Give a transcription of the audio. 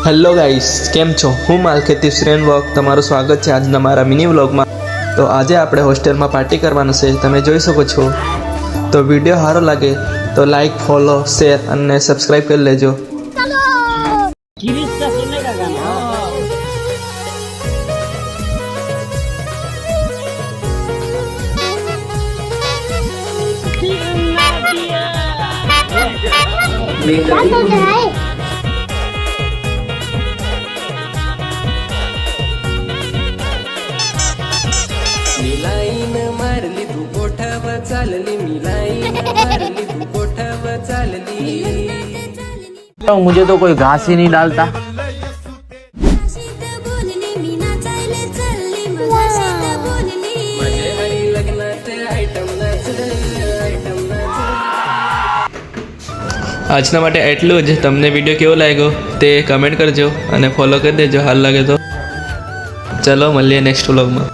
Hello guys, केम छो? हूँ मालखेती श्रेन walk तमाરું સ્વાગત છે આજના મારા મિની વ્લોગમાં। તો આજે આપણે હોસ્ટેલમાં પાર્ટી કરવાનું છે, તમે જોઈ શકો છો। તો વિડીયો સારો લાગે તો લાઈક, ફોલો, શેર અને સબસ્ક્રાઇબ કરી લેજો। मिलाईन मारली तू कोठावर चालली, मिलाईन मारली तू कोठावर चालली। मुझे तो कोई घास ही नहीं डालता। माझे हरी लग्नाचे आयटम नाच, आयटम नाच। આજના માટે એટલું જ। તમને વિડીયો કેવો લાગ્યો તે કમેન્ટ કરજો અને ફોલો કરી દેજો હાલ લાગે તો। ચલો મળીએ નેક્સ્ટ વ્લોગમાં।